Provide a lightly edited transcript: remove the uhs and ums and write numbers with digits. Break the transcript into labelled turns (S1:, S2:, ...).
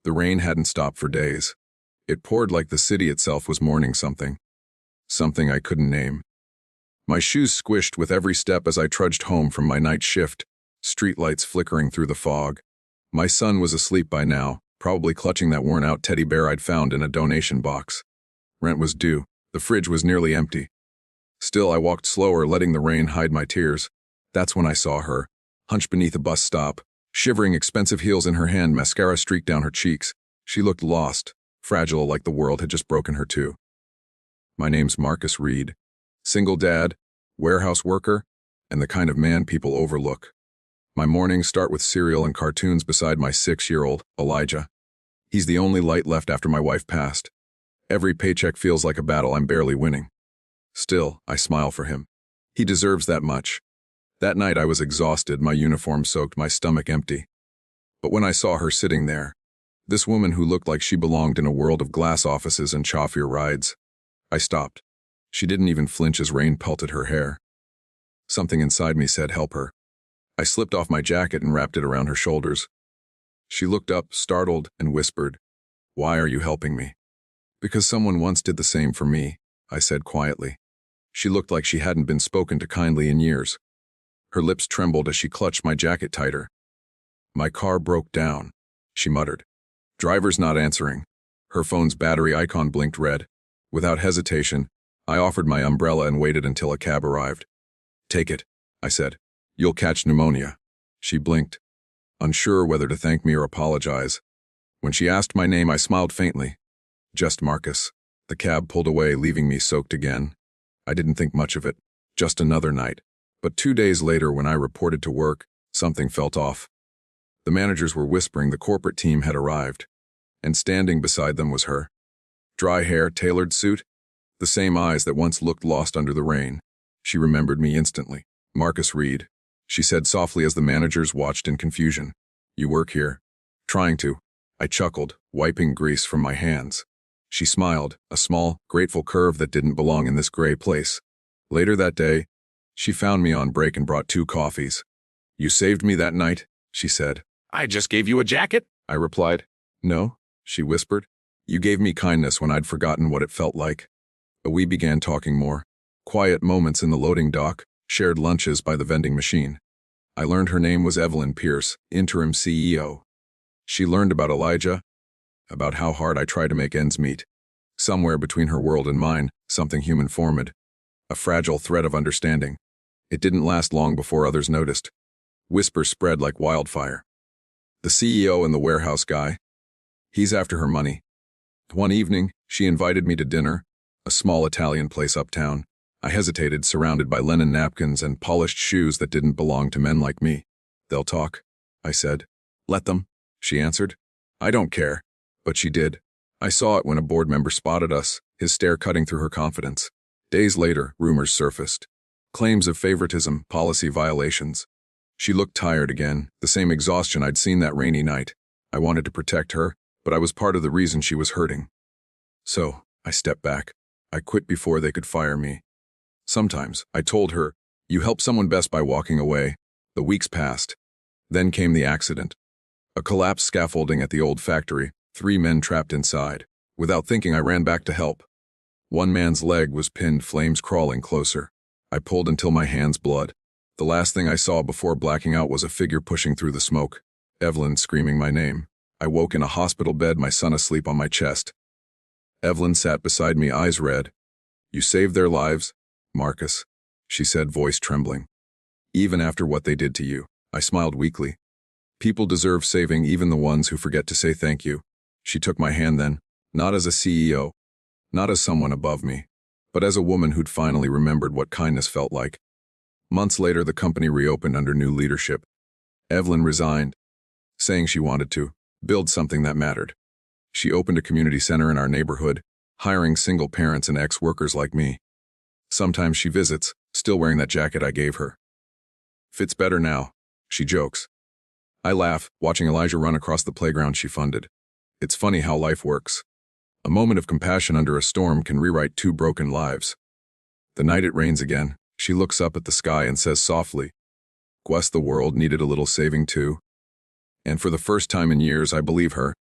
S1: The rain hadn't stopped for days. It poured like the city itself was mourning something. Something I couldn't name. My shoes squished with every step as I trudged home from my night shift, streetlights flickering through the fog. My son was asleep by now, probably clutching that worn-out teddy bear I'd found in a donation box. Rent was due. The fridge was nearly empty. Still, I walked slower, letting the rain hide my tears. That's when I saw her, hunched beneath a bus stop, shivering, expensive heels in her hand, mascara streaked down her cheeks. She looked lost, fragile, like the world had just broken her too. My name's Marcus Reed. Single dad, warehouse worker, and the kind of man people overlook. My mornings start with cereal and cartoons beside my 6-year-old, Elijah. He's the only light left after my wife passed. Every paycheck feels like a battle I'm barely winning. Still, I smile for him. He deserves that much. That night I was exhausted, my uniform soaked, my stomach empty. But when I saw her sitting there, this woman who looked like she belonged in a world of glass offices and chauffeur rides, I stopped. She didn't even flinch as rain pelted her hair. Something inside me said, help her. I slipped off my jacket and wrapped it around her shoulders. She looked up, startled, and whispered, "Why are you helping me?" "Because someone once did the same for me," I said quietly. She looked like she hadn't been spoken to kindly in years. Her lips trembled as she clutched my jacket tighter. "My car broke down," she muttered. "Driver's not answering." Her phone's battery icon blinked red. Without hesitation, I offered my umbrella and waited until a cab arrived. "Take it," I said. "You'll catch pneumonia." She blinked, unsure whether to thank me or apologize. When she asked my name, I smiled faintly. "Just Marcus." The cab pulled away, leaving me soaked again. I didn't think much of it. Just another night. But 2 days later, when I reported to work, something felt off. The managers were whispering the corporate team had arrived. And standing beside them was her. Dry hair, tailored suit, the same eyes that once looked lost under the rain. She remembered me instantly. "Marcus Reed," she said softly as the managers watched in confusion. "You work here?" "Trying to." I chuckled, wiping grease from my hands. She smiled, a small, grateful curve that didn't belong in this gray place. Later that day, she found me on break and brought 2 coffees. "You saved me that night," she said.
S2: "I just gave you a jacket,"
S1: I replied. "No," she whispered. "You gave me kindness when I'd forgotten what it felt like." We began talking more. Quiet moments in the loading dock, shared lunches by the vending machine. I learned her name was Evelyn Pierce, interim CEO. She learned about Elijah, about how hard I try to make ends meet. Somewhere between her world and mine, something human formed. A fragile thread of understanding. It didn't last long before others noticed. Whispers spread like wildfire. "The CEO and the warehouse guy. He's after her money." One evening, she invited me to dinner, a small Italian place uptown. I hesitated, surrounded by linen napkins and polished shoes that didn't belong to men like me. "They'll talk," I said. "Let them," she answered. "I don't care." But she did. I saw it when a board member spotted us, his stare cutting through her confidence. Days later, rumors surfaced. Claims of favoritism, policy violations. She looked tired again, the same exhaustion I'd seen that rainy night. I wanted to protect her, but I was part of the reason she was hurting. So, I stepped back. I quit before they could fire me. Sometimes, I told her, you help someone best by walking away. The weeks passed. Then came the accident. A collapsed scaffolding at the old factory, 3 men trapped inside. Without thinking, I ran back to help. One man's leg was pinned, flames crawling closer. I pulled until my hands bled. The last thing I saw before blacking out was a figure pushing through the smoke. Evelyn screaming my name. I woke in a hospital bed, my son asleep on my chest. Evelyn sat beside me, eyes red. "You saved their lives, Marcus," she said, voice trembling. "Even after what they did to you." I smiled weakly. "People deserve saving, even the ones who forget to say thank you." She took my hand then, not as a CEO, not as someone above me, but as a woman who'd finally remembered what kindness felt like. Months later, the company reopened under new leadership. Evelyn resigned, saying she wanted to build something that mattered. She opened a community center in our neighborhood, hiring single parents and ex-workers like me. Sometimes she visits, still wearing that jacket I gave her. "Fits better now," she jokes. I laugh, watching Elijah run across the playground she funded. It's funny how life works. A moment of compassion under a storm can rewrite 2 broken lives. The night it rains again, she looks up at the sky and says softly, "Guess the world needed a little saving too." And for the first time in years, I believe her.